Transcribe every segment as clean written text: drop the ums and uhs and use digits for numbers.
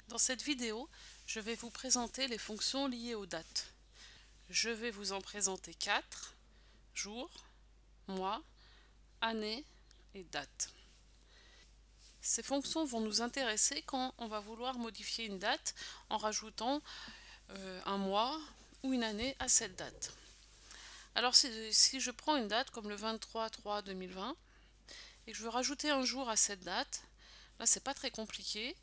Dans cette vidéo, je vais vous présenter les fonctions liées aux dates. Je vais vous en présenter 4: jour, mois, année et date. Ces fonctions vont nous intéresser quand on va vouloir modifier une date en rajoutant un mois ou une année à cette date. Alors si je prends une date comme le 23/3/2020 et que je veux rajouter un jour à cette date, là c'est pas très compliqué,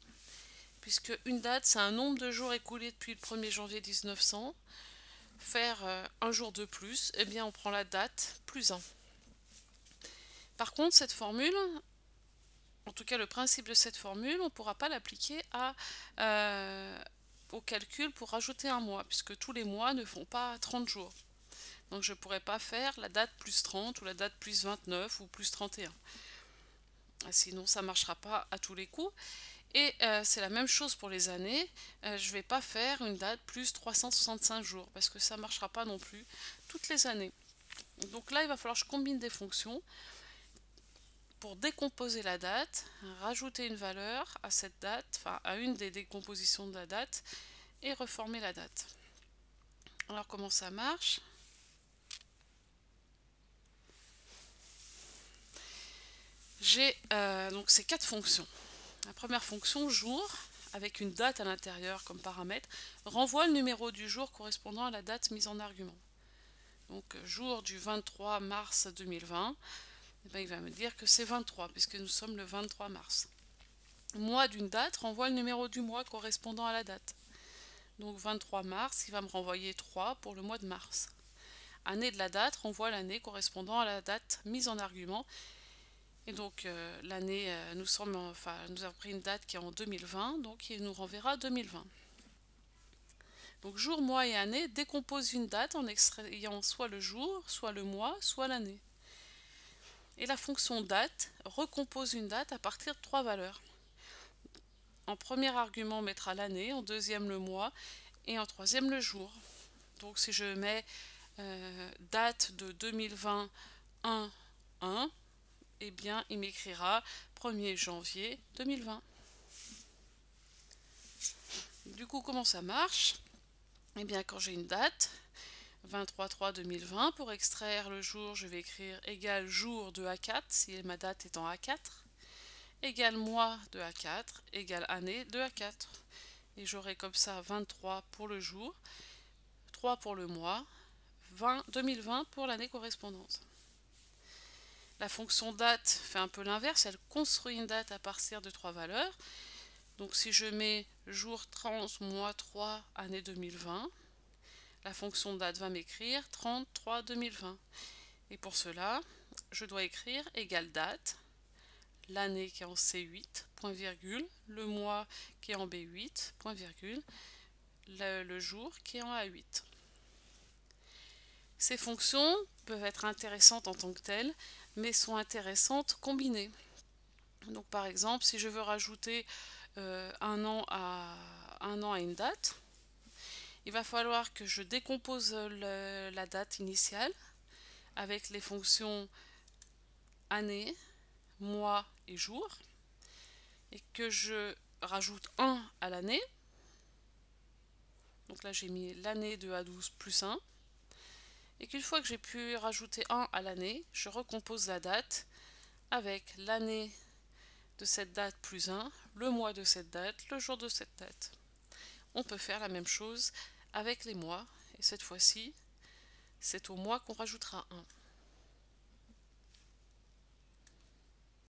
puisque une date c'est un nombre de jours écoulés depuis le 1er janvier 1900. Faire un jour de plus, eh bien on prend la date plus 1. Par contre, cette formule, en tout cas le principe de cette formule, on ne pourra pas l'appliquer au calcul pour rajouter un mois, puisque tous les mois ne font pas 30 jours. Donc je ne pourrais pas faire la date plus 30 ou la date plus 29 ou plus 31. Sinon ça ne marchera pas à tous les coups. Et c'est la même chose pour les années. Je ne vais pas faire une date plus 365 jours parce que ça ne marchera pas non plus toutes les années. Donc là, il va falloir que je combine des fonctions pour décomposer la date, rajouter une valeur à cette date, enfin à une des décompositions de la date, et reformer la date. Alors comment ça marche? J'ai donc ces 4 fonctions. La première fonction, jour, avec une date à l'intérieur comme paramètre, renvoie le numéro du jour correspondant à la date mise en argument. Donc jour du 23 mars 2020, eh bien, il va me dire que c'est 23 puisque nous sommes le 23 mars. Mois d'une date renvoie le numéro du mois correspondant à la date. Donc 23 mars, il va me renvoyer 3 pour le mois de mars. Année de la date renvoie l'année correspondant à la date mise en argument. Et donc l'année, nous avons pris une date qui est en 2020, donc il nous renverra 2020. Donc jour, mois et année décomposent une date en extrayant soit le jour, soit le mois, soit l'année. Et la fonction date recompose une date à partir de 3 valeurs. En premier argument, on mettra l'année, en deuxième le mois et en troisième le jour. Donc si je mets date de 2020 1, eh bien il m'écrira 1er janvier 2020. Du coup, comment ça marche? Eh bien, quand j'ai une date, 23/3/2020, pour extraire le jour, je vais écrire égal jour de A4, si ma date est en A4, égal mois de A4, égal année de A4. Et j'aurai comme ça 23 pour le jour, 3 pour le mois, 2020 pour l'année correspondante. La fonction date fait un peu l'inverse, elle construit une date à partir de 3 valeurs. Donc si je mets jour 30, mois 3, année 2020, la fonction date va m'écrire 33/2020. Et pour cela, je dois écrire égal date, l'année qui est en C8, point virgule, le mois qui est en B8, point virgule, le jour qui est en A8. Ces fonctions peuvent être intéressantes en tant que telles, mais sont intéressantes combinées. Donc par exemple, si je veux rajouter un an à une date, il va falloir que je décompose la date initiale avec les fonctions année, mois et jour, et que je rajoute 1 à l'année. Donc là j'ai mis l'année de A12 plus 1. Et qu'une fois que j'ai pu rajouter 1 à l'année, je recompose la date avec l'année de cette date plus 1, le mois de cette date, le jour de cette date. On peut faire la même chose avec les mois, et cette fois-ci, c'est au mois qu'on rajoutera 1.